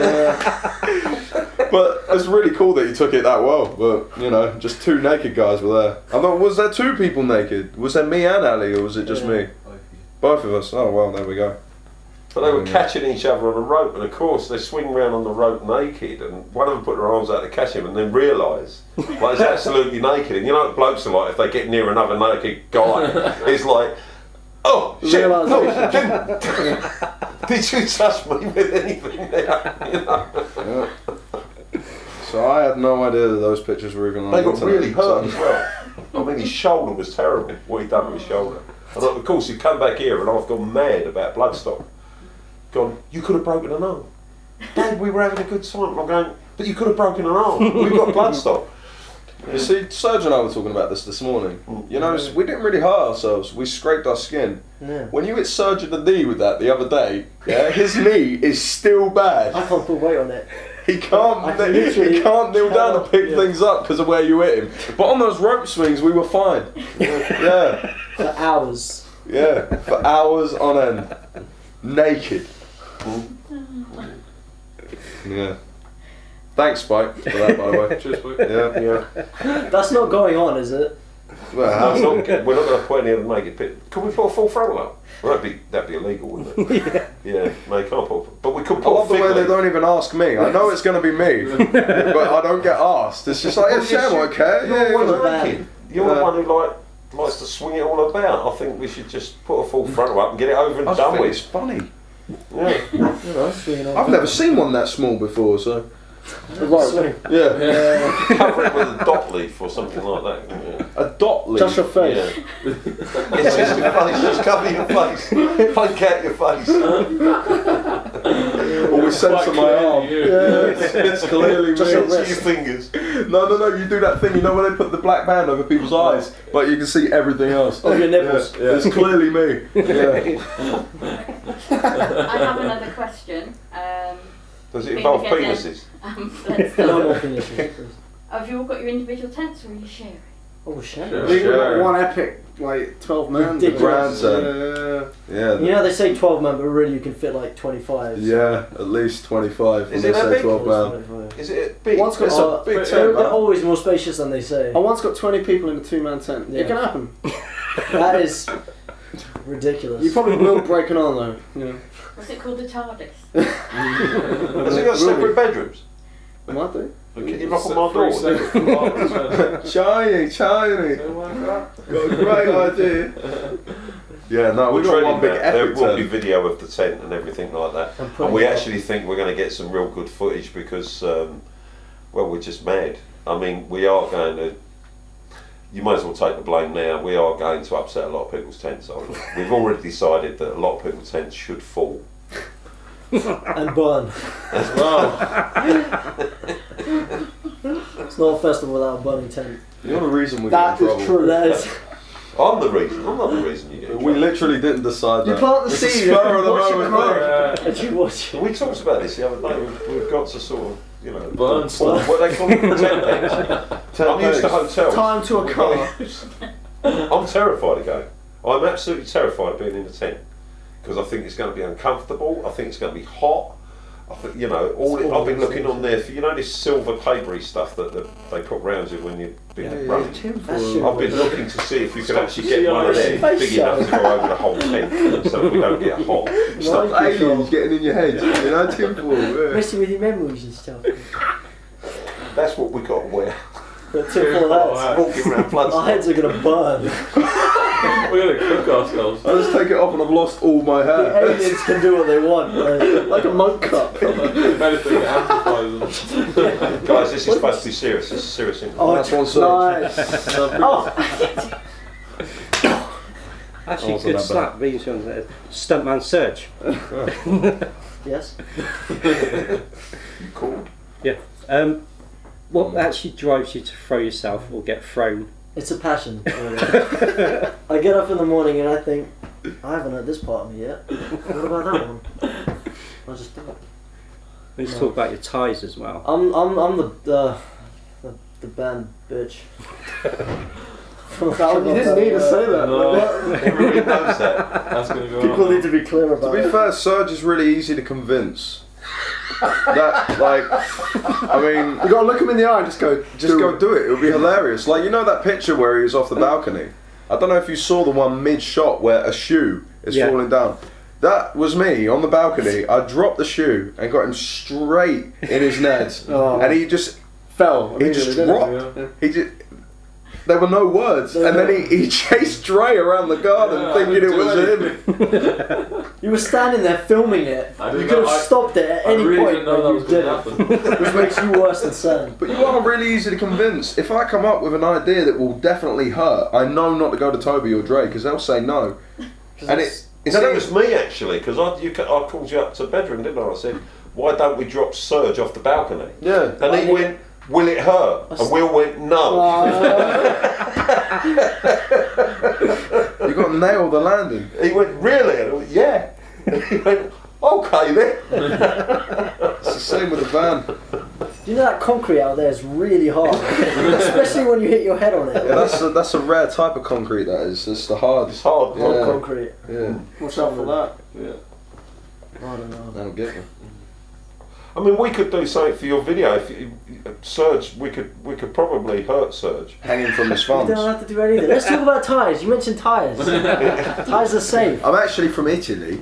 But it's really cool that you took it that well. But, just two naked guys were there. I thought, was there two people naked? Was there me and Ali, or was it just me? Both of us. Oh, well, there we go. But they were catching each other on a rope, and of course they swing around on the rope naked, and one of them put their arms out to catch him, and then realise, he's absolutely naked. And you know what blokes are like, if they get near another naked guy, it's like, oh, shit, did you touch me with anything there? Yeah. So I had no idea that those pictures were even on They the got internet. really hurt as well. I mean, his shoulder was terrible, what he'd done with his shoulder. And of course he'd come back here and I've gone mad about bloodstock. Gone, you could have broken an arm. Dad, we were having a good time. And I'm going, but you could have broken an arm. We've got bloodstock. You see, Serge and I were talking about this morning. We didn't really hurt ourselves. We scraped our skin. Yeah. When you hit Serge in the knee with that the other day, his knee is still bad. I can't put weight on it. He can't kneel down and pick things up because of where you hit him. But on those rope swings, we were fine. Yeah. For hours. Yeah, for hours on end. Naked. Yeah. Thanks, Spike, for that, by the way. Cheers, Spike. Yeah. That's not going on, is it? Well, We're not going to put any of the naked pit. Could we put a full frontal up? Well, that'd be illegal, wouldn't it? Yeah, no, you can't put. But we could I put love a the fig way they leaf. don't even ask me. I know it's going to be me, but I don't get asked. It's just like, yeah, Sam, okay? You're the one Yeah. naked. You're the one who likes to swing it all about. I think we should just put a full frontal up and get it over and I done think with. it's funny. Yeah. I've never seen one that small before, so. Right. Yeah. Cover it with a dot leaf or something like that. Yeah. A dot leaf. Just your face. Yeah. It's just your face, just cover your face. Poke out your face. Or we censor my arm. It's clearly Just me. your fingers. No, you do that thing, where they put the black band over people's eyes, but you can see everything else. Oh, your nipples. Yeah. It's clearly me. Yeah. I have another question. Does it involve penises? Let's No start. more finishes. Have you all got your individual tents or are you sharing? Oh, shit. We got one epic, 12 man. Ridiculous. Yeah. You know they say 12 man, but really you can fit 25. Yeah, at least 25 when Is they it that say big? 12 man. 25. Is it big? One's got It's a big tent, They're man. always more spacious than they say. I once got 20 people in a 2-man tent. Yeah. It can happen. That is ridiculous. You probably will break an arm though. What's it called, the TARDIS? Has it got separate bedrooms? Might do. Can you knock on my door? Shiny. Got a great idea. Yeah, no, We're we've got training one big that. There epic will be tent. video of the tent and everything like that. And we actually think we're going to get some real good footage because, we're just mad. I mean, we are going to. You might as well take the blame now. We are going to upset a lot of people's tents. We've already decided that a lot of people's tents should fall. And burn. Well, It's not a festival without a burning tent. You're the reason we That got in is trouble. true. That is. I'm the reason. I'm not the reason you get in We trouble. literally didn't decide that. You plant the It's a seed. spur of the watch it moment grow. thing. And you watch it. We talked about this the other day. We've got to sort of, Burn stuff. what they call it, tent pegs. I'm used to hotels. Time to a car. I'm terrified of going. I'm absolutely terrified of being in a tent because I think it's going to be uncomfortable. I think it's going to be hot. I think I've been looking on there for this silver papery stuff that they put round you when you're running. I've been looking to see if you could actually get one of them big enough to go over the whole tent so that we don't get hot. Stop aliens getting in your head. Tinfoil. Yeah. Messing with your memories and stuff. That's what we got to wear. But tinfoil hats. Walking around blood. Our heads are gonna burn. We're going to cook ourselves. I just take it off and I've lost all my The hair. aliens can do what they want. Like a monk cup. If anything, it amplifies them. Guys, this is supposed to be serious. This is serious. Isn't it? Oh, That's one Nice. Actually, Also good not slap. Beans on there. Stuntman Serge. yes. Cool. What actually drives you to throw yourself or get thrown It's a passion. Really. I get up in the morning and I think, I haven't heard this part of me yet. What about that one? I'll just do it. Let's talk about your ties as well. I'm the band bitch. You didn't need to say that. No, Everybody knows that. that's gonna go People on. need to be clear To about be it. fair, Serge is really easy to convince. That, like, I mean, You gotta look him in the eye and just go. just go do it. It would be hilarious. Like, you know that picture where he was off the balcony? I don't know if you saw the one mid-shot where a shoe is Yeah. falling down. That was me on the balcony. I dropped the shoe and got him straight in his nets, Oh. and he just Fell. he just immediately, didn't dropped. He just. There were no words, and then he chased Dre around the garden Yeah, I thinking it didn't was do him. You were standing there filming it. I You didn't could know- have stopped it at I any really point, didn't know that but was you going to didn't. happen. Which makes you worse than Sam. But you are really easy to convince. If I come up with an idea that will definitely hurt, I know not to go to Toby or Dre because they'll say no. And it's No, that was me actually, because I called you up to bedroom, didn't I? I said, why don't we drop Serge off the balcony? yeah. And he went, will it hurt? And Will went, no. You got to nail the landing. He went, really? And I went, yeah. And he went, okay then. It's the same with the van. You know that concrete out there is really hard, especially when you hit your head on it. Yeah, that's a rare type of concrete. That is. It's the hard. It's hard. Yeah. Concrete. Yeah. Watch out for that. I don't know. That'll get you. I mean, we could do something for your video. If you, Serge, we could probably hurt Serge. Hanging from the You swans. don't have to do anything. Let's talk about tyres. You mentioned tyres. Tyres are safe. I'm actually from Italy.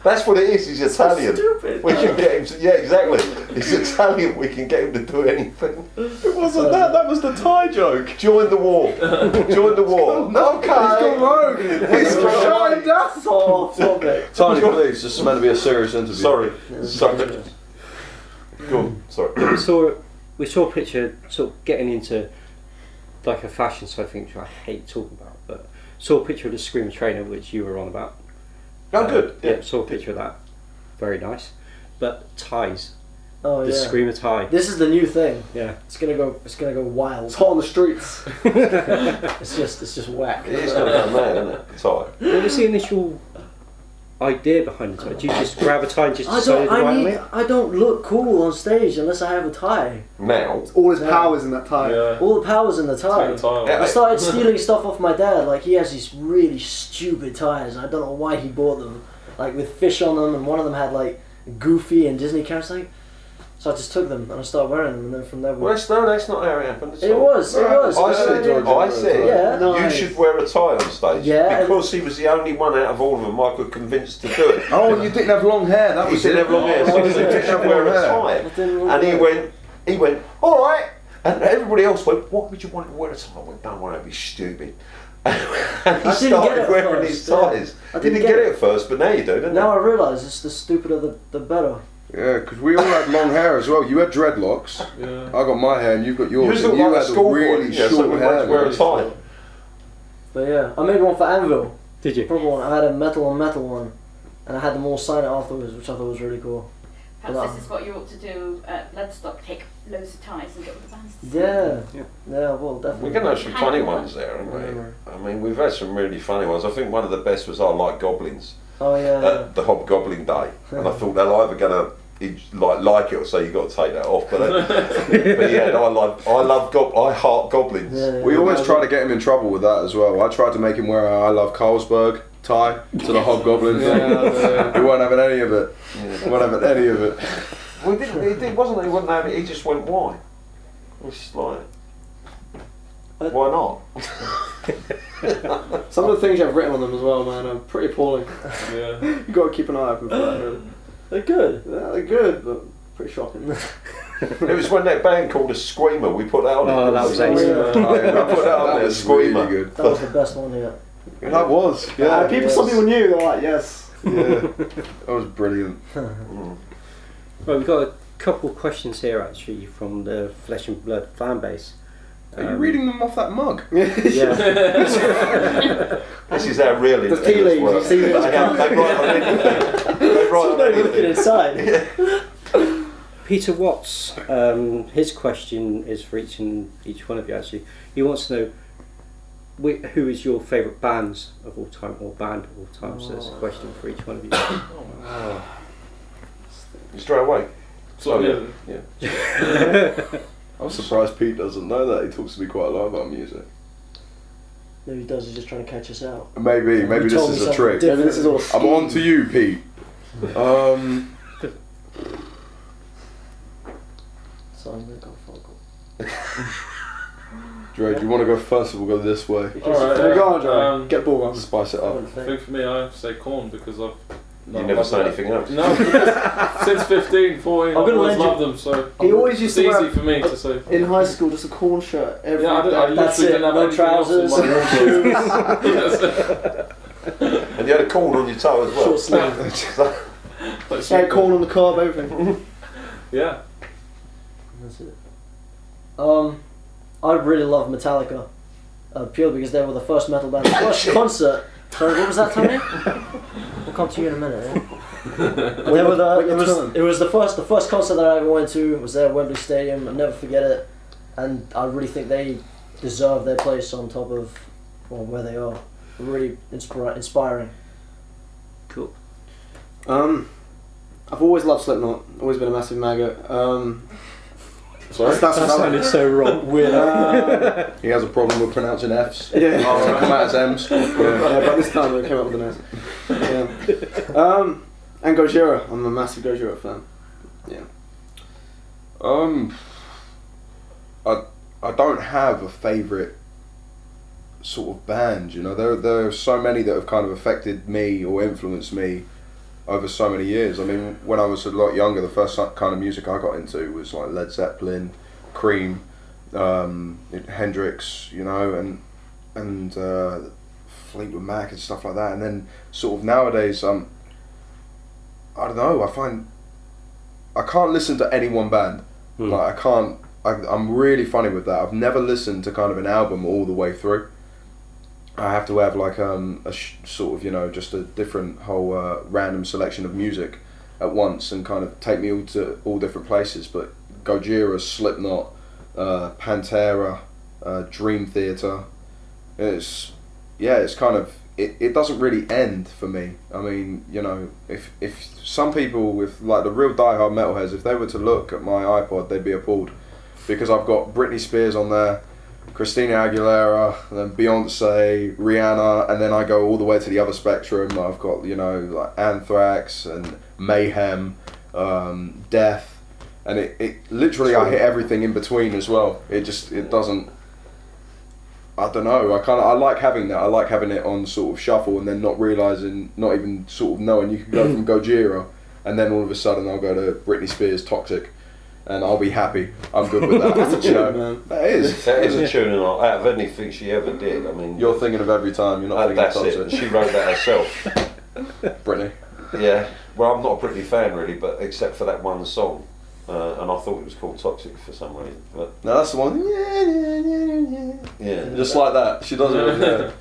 That's what it is. He's Italian. Stupid. We can get him. To, yeah, exactly. He's Italian. We can get him to do anything. It wasn't that. That was the tie joke. Join the war. Join the war. Okay. He's gone rogue. He's showing down. So off topic. Tony, please. This is meant to be a serious interview. Sorry. Sorry. Go on. Sorry. We saw a picture sort of getting into like a fashion side thing, which I hate talking about, but saw a picture of the Skreamer trainer, which you were on about. Oh, good. Yeah, saw a picture of that. Very nice. But ties, Oh the yeah. Skreamer tie. This is the new thing. Yeah. It's gonna go wild. It's hot on the streets. It's just whack. It is going to go mad, isn't it? Sorry. What was the initial idea behind the tie? Did you just grab a tie and just decide I don't look cool on stage unless I have a tie. Now. All his Yeah. powers in that tie. Yeah. All the power's in the tie. Take the time. Yeah. I started stealing stuff off my dad. Like he has these really stupid ties. And I don't know why he bought them. Like with fish on them, and one of them had like Goofy and Disney characters. Like, so I just took them and I started wearing them, and then from there. Well, that's not how it happened. at It all. was. I said, Yeah. you Nice. should wear a tie on stage. Yeah. Because he was the only one out of all of them I could convince to do it. Oh, you didn't have long hair. That He was didn't it. have long hair, so Oh, he you said, you didn't should have wear long a hair. tie. And he went, all right. And everybody else went, what would you want to wear a tie? I went, don't worry, it'd be stupid. And he didn't get started it wearing first, his ties. yeah. I You didn't didn't get get it. it at first, but now you do, don't Now you? I realise it's the stupider the better. Yeah, because we all had long hair as well. You had dreadlocks. Yeah. I got my hair, and you've got You yours. just And look you like a had a schoolboy. really Yeah, so short we hair. went to wear a tie. But yeah, I made one for Anvil. Did you? Proper one. I had a metal on metal one, and I had them all sign it afterwards, which I thought was really cool. Perhaps this is what you ought to do at Bloodstock, take loads of ties and get all the bands to sing. Yeah. Yeah. Yeah. Well, definitely. We're going to have some funny ones there, aren't we? I mean, we've had some really funny ones. I think one of the best was I Like Goblins Oh yeah. at the Hobgoblin Day, and I thought they're either going to like it or say you got to take that off. But yeah, I heart goblins. Yeah, We always try to get him in trouble with that as well. I tried to make him wear a I Love Carlsberg tie to the Hobgoblin thing. He wasn't having any of it. He wasn't having any of it. Well, he wasn't. He wouldn't have it. He just went, why? It was just like, why not? Some of the things you've written on them as well, man, are pretty appalling. Yeah. You got to keep an eye open for that. Really. They're good. Yeah, they're good, but pretty shocking. It was when that band called us Skreamer. We put that on. Oh, that was ace. Yeah. I put that on there. was really Skreamer. good. That was the best one yet. That was. Yeah, Yeah. people. Some people knew. They're like, yes. Yeah. That was brilliant. Mm. Well, we've got a couple of questions here actually from the Flesh and Blood fan base. Are you reading them off that mug? Yeah. This is how real The tea leaves, you see They them. write on anything. They write on Looking anything. inside. Peter Watts, his question is for each one of you actually. He wants to know who is your favourite bands of all time or band of all time. So that's a question for each one of you. Straight away. So, yeah. I'm surprised Pete doesn't know that. He talks to me quite a lot about music. Maybe he does. He's just trying to catch us out. Maybe this told me is a something trick. different. Maybe this is all. I'm on to you, Pete. So I'm gonna go vocal. Dre, do you want to go first, or we'll go this way? Alright, Go on, Joe. Get the ball on. Spice it up. I think for me, I say corn because I've. You never say anything else. No, since 15, 14, I've gonna always lend you- loved them, so He always used it's to easy wear for me to say. in high school just a corn shirt every Yeah, I day. That's literally it, didn't have no anything else in trousers, my no shoes. And you had a corn on your toe as well. Short sleeve. Yeah, corn on the carb, everything. Yeah. That's it. I really love Metallica, purely because they were the first metal band. The first concert. Sorry, what was that, Tony? We'll come to you in a minute. Yeah? They were it was the first concert that I ever went to. Was there at Wembley Stadium. I'll never forget it, and I really think they deserve their place on top of where they are. Really inspiring. Cool. I've always loved Slipknot. Always been a massive maggot. Sorry? That's That sounded so wrong. weird. He has a problem with pronouncing F's. Yeah. Oh, come out as M's. Yeah, but this time they came up with an S. Yeah. And Gojira. I'm a massive Gojira fan. Yeah. I don't have a favourite sort of band, you know. There are so many that have kind of affected me or influenced me over so many years. I mean, when I was a lot younger, the first kind of music I got into was like Led Zeppelin, Cream, Hendrix, you know, and Fleetwood Mac and stuff like that. And then sort of nowadays, I don't know, I find I can't listen to any one band. Like I'm really funny with that. I've never listened to kind of an album all the way through. I have to have like sort of, you know, just a different whole random selection of music at once and kind of take me all to all different places. But Gojira, Slipknot, Pantera, Dream Theater, it's kind of it doesn't really end for me. I mean, you know, if some people with like the real diehard metalheads, if they were to look at my iPod, they'd be appalled because I've got Britney Spears on there, Christina Aguilera, and then Beyonce, Rihanna, and then I go all the way to the other spectrum. I've got, you know, like Anthrax and Mayhem, Death, and it literally I hit everything in between as well. It doesn't. I don't know. I like having that. I like having it on sort of shuffle and then not realizing, not even sort of knowing you can go from Gojira, and then all of a sudden I'll go to Britney Spears, Toxic. And I'll be happy. I'm good with that. That's a tune, man. That is. That is a tune, and out of anything she ever did, I mean, You're thinking of Every Time. You're not thinking that's of it. Toxic. She wrote that herself. Britney. Yeah. Well, I'm not a Britney fan really, but except for that one song, and I thought it was called Toxic for some reason. But No, that's the one. yeah. Just like that. She does it.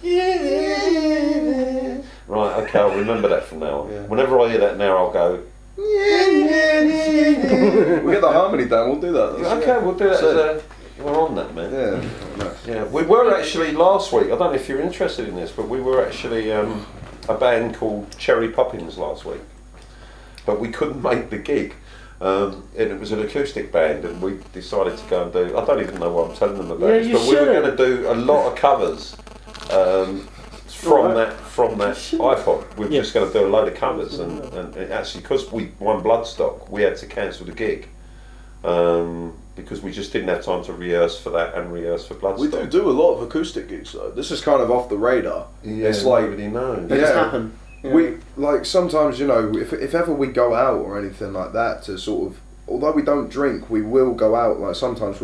Right. Okay. I'll remember that from now on. Yeah. Whenever I hear that now, I'll go. We get the harmony down. We'll do that. Okay, we'll do that. So- We're on that, man. Yeah. Nice. Yeah, we were actually last week. I don't know if you're interested in this, but we were actually a band called Cherry Poppins last week, but we couldn't make the gig, and it was an acoustic band, and we decided to go and do. I don't even know why I'm telling them about this, you but we were shouldn't. going to do a lot of covers from that iPod. We were just going to do a load of covers, and actually because we won Bloodstock, we had to cancel the gig. Because we just didn't have time to rehearse for that and rehearse for Bloodstock. We do a lot of acoustic gigs though. This is kind of off the radar. Yeah, It's like nobody knows. They just happen. Yeah. we like sometimes, you know, if ever we go out or anything like that to sort of, although we don't drink, we will go out. Like sometimes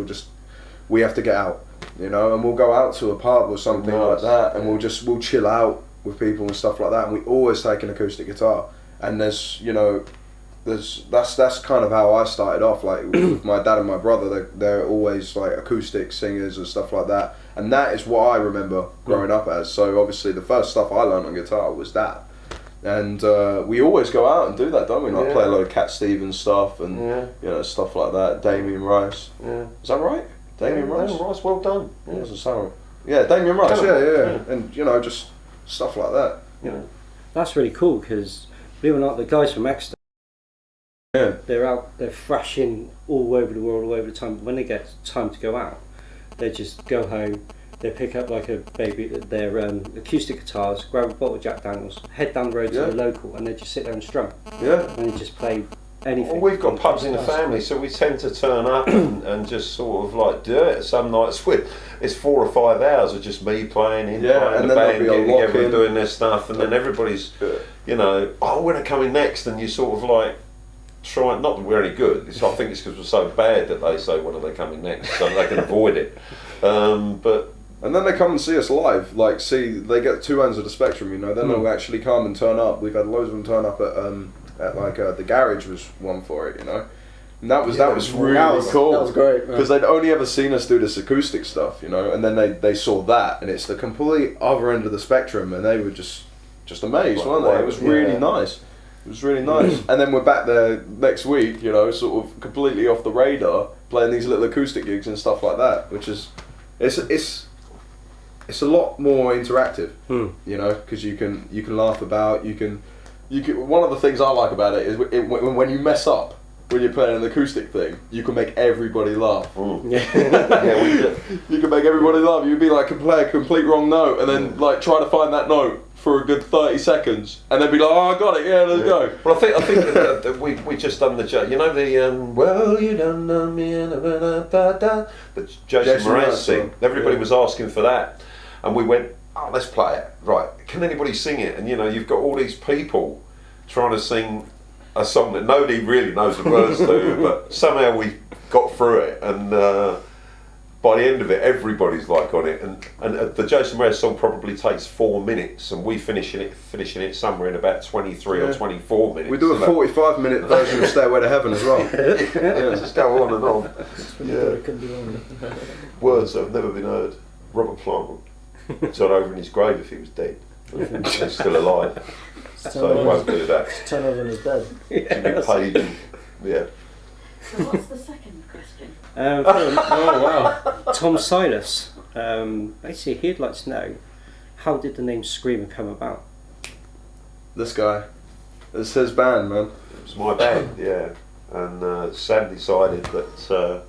we have to get out, you know, and we'll go out to a pub or something like that, and we'll chill out with people and stuff like that. And we always take an acoustic guitar, and that's kind of how I started off. Like with my dad and my brother, they're always like acoustic singers and stuff like that, and that is what I remember growing up as. So obviously the first stuff I learned on guitar was that, And we always go out and do that, don't we? Like Yeah. play a load of Cat Stevens stuff and Yeah. you know, stuff like that. Damien Rice. Yeah. Is that right? Damien Yeah, Rice? Damien Rice, well done. Yeah. Yeah. Doesn't sound right. Yeah, Damien Rice. Tell him. Yeah. And you know, just stuff like that. You know. That's really cool because, believe it or not, the guys from Exeter, Yeah. they're thrashing all over the world, all over the time. But when they get time to go out, they just go home. They pick up like their acoustic guitars, grab a bottle of Jack Daniels, head down the road Yeah. to the local, and they just sit there and strum, Yeah. and they just play anything. Well, we've got pubs in the family, so we tend to turn up and just sort of like do it. Some nights it's 4 or 5 hours of just me playing, him Yeah, playing, and the then band there'll be a getting together lock-in. and doing their stuff, and then everybody's, you know, oh, when are coming next? And you sort of like try, not that we're any good, I think it's because we're so bad that they say when are they coming next, so they can avoid it. But And then they come and see us live. Like, they get two ends of the spectrum, you know. Then they'll actually come and turn up. We've had loads of them turn up at like the garage was one for it, you know. And that was really cool. That was great. Because they'd only ever seen us do this acoustic stuff, you know. And then they saw that, and it's the complete other end of the spectrum, and they were just amazed, weren't they? It was really nice. It was really nice. And then we're back there next week, you know, sort of completely off the radar, playing these little acoustic gigs and stuff like that, which is it's a lot more interactive, you know, because you can laugh about, you can. One of the things I like about it is when you mess up when you're playing an acoustic thing, you can make everybody laugh. yeah, we do. You can make everybody laugh. You'd be like, can play a complete wrong note and then like try to find that note for a good 30 seconds and then be like, oh, I got it, yeah, let's go. Well, I think that we just done the joke. You know the well, you done me and the Jason Mraz Mraz sing. song. Everybody Yeah. was asking for that, and we went, oh, let's play it. Right? Can anybody sing it? And you know, you've got all these people trying to sing a song that nobody really knows the words to, but somehow we got through it, and by the end of it, everybody's like on it. And the Jason Mraz song probably takes 4 minutes, and we finishing it somewhere in about 23 or 24 minutes. We do a 45-minute version of Stairway to Heaven as well. Yeah, just go on and on. Yeah. It could be on. Words that have never been heard. Robert Plant would turn over in his grave if he was dead. He's still alive, so he won't do that. Turn over in his bed. Jimmy Page, yeah. So what's the second question? Oh wow. Tom Silas, basically he'd like to know, how did the name Skreamer come about? This guy. It's his band, man. It was my band, yeah. And Sam decided that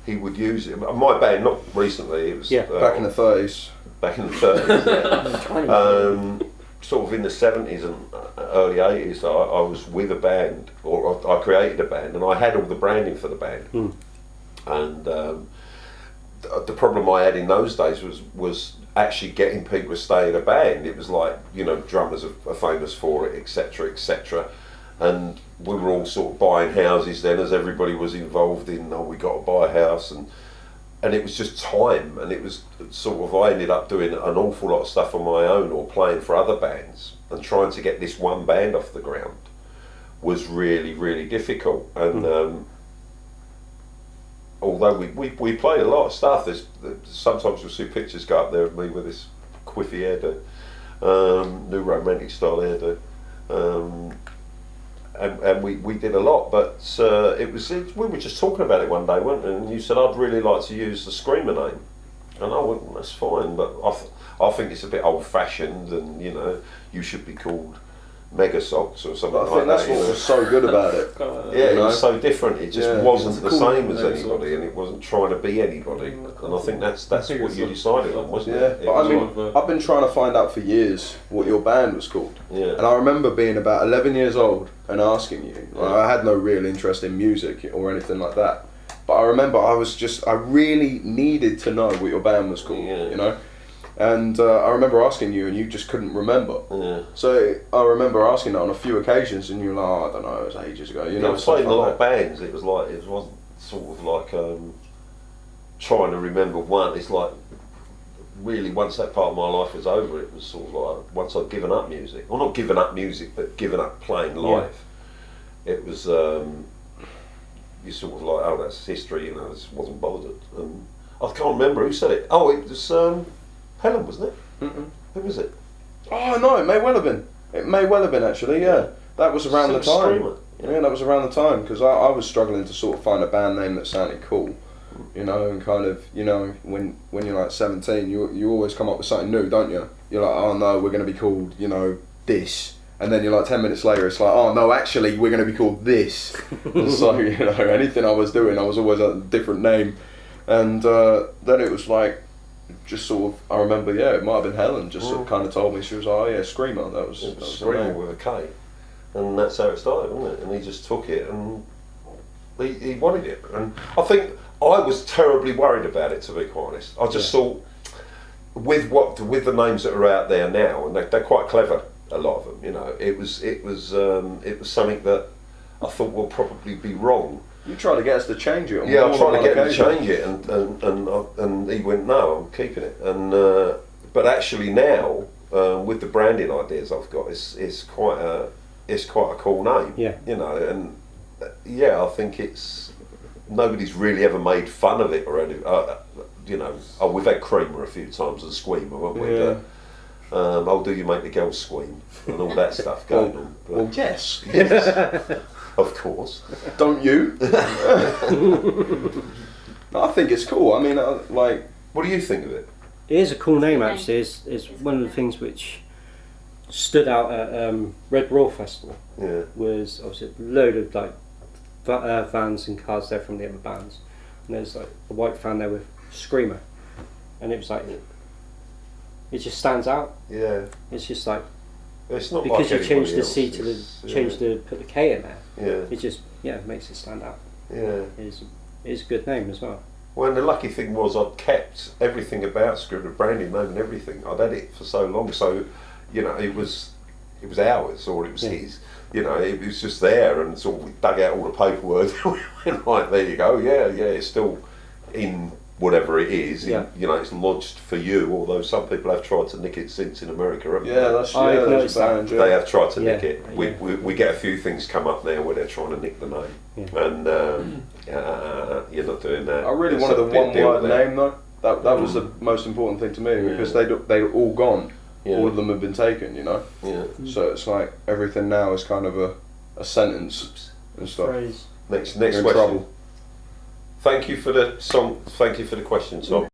he would use it. My band, not recently, it was Back in the 30s. back in the 30s, yeah. Sort of in the 70s and early 80s, I was with a band, or I created a band, and I had all the branding for the band. And the problem I had in those days was actually getting people to stay in a band. It was like, you know, drummers are famous for it, etc., etc. And we were all sort of buying houses then, as everybody was involved in, oh, we got to buy a house, and it was just time, and it was sort of, I ended up doing an awful lot of stuff on my own or playing for other bands, and trying to get this one band off the ground was really, really difficult. And although we played a lot of stuff, sometimes you'll see pictures go up there of me with this quiffy hairdo, new romantic style hairdo. And we did a lot, but we were just talking about it one day, weren't we? And you said, I'd really like to use the Skreamer name, and I went, that's fine, but I think it's a bit old fashioned, and you know, you should be called Mega Socks or something But I like think that. that's what was so good about it. Yeah, you it was know? so different. It just Yeah. wasn't It's the cool same as name, anybody, and it wasn't trying to be anybody. And I think that's what you decided on, wasn't Yeah, it? It but I was mean, like- I've been trying to find out for years what your band was called. yeah. And I remember being about 11 years old and asking you. Like, I had no real interest in music or anything like that. But I remember I really needed to know what your band was called, Yeah. you know? And I remember asking you and you just couldn't remember. Yeah. So I remember asking that on a few occasions and you were like, oh, I don't know, it was ages ago. You know, I played in a stuff lot like of bands. It wasn't sort of like trying to remember one. It's like really once that part of my life was over, it was sort of like once I'd given up music. Well, not given up music, but given up playing live. It was you sort of like, oh, that's history. You know, I just wasn't bothered. And I can't remember who said it. Oh, it was Helen, wasn't it? Mm-mm. Who was it? Oh no, it may well have been. It may well have been actually. Yeah, that was around the So time. Skreamer. Yeah, that was around the time because I was struggling to sort of find a band name that sounded cool, you know, and kind of, you know, when you're like 17, you always come up with something new, don't you? You're like, oh no, we're going to be called, you know, this, and then you're like 10 minutes later, it's like, oh no, actually we're going to be called this. So, you know, anything I was doing, I was always a different name, and then it was like, just sort of, I remember, yeah, it might have been Helen, just sort of kind of told me, she was like, oh yeah, Skreamer, that was the Skreamer name. with a K, and that's how it started, wasn't it? And he just took it, and he wanted it, and I think I was terribly worried about it, to be quite honest. I just thought, with the names that are out there now, and they're quite clever, a lot of them. You know, it was something that I thought will probably be wrong. You tried to get us to change it. Yeah, I tried to get him to change it, and he went, no, I'm keeping it. And but actually now, with the branding ideas I've got, it's quite a cool name. Yeah. You know, and yeah, I think it's nobody's really ever made fun of it or anything. You know, we've had Creamer a few times and Skreamer, haven't we? Yeah. Oh, do you make the girls scream and all that stuff going on? But, Well, yes. yes, of course. Don't you? No, I think it's cool. I mean, like, What do you think of it? It is a cool name actually. It's one of the things which stood out at Red Raw Festival. Yeah. Was obviously a load of like vans and cars there from the other bands, and there's like a white van there with Skreamer, and it was like it just stands out. Yeah. It's just like It's not because like you changed the anybody C to the put the K in there. Yeah. It just makes it stand out. Yeah. It's a good name as well. Well, and the lucky thing was I'd kept everything about Skreamer, branding name and everything. I'd had it for so long, so you know it was ours or it was his. You know, it was just there, and sort of we dug out all the paperwork. We went, right, there you go. Yeah, it's still in whatever it is. Yeah. You know, it's lodged for you. Although some people have tried to nick it since in America, haven't yeah, they? that's I've noticed band, They have tried to nick Yeah, it. yeah. We get a few things come up now where they're trying to nick the name, and you're not doing that. I really There's wanted a a big deal one-word there. name though. That was the most important thing to me because they're all gone. Yeah. All of them have been taken, you know. Yeah. So it's like everything now is kind of a sentence and stuff. Phrase. Next You're in question. trouble. Thank you for the song. Thank you for the question, Tom.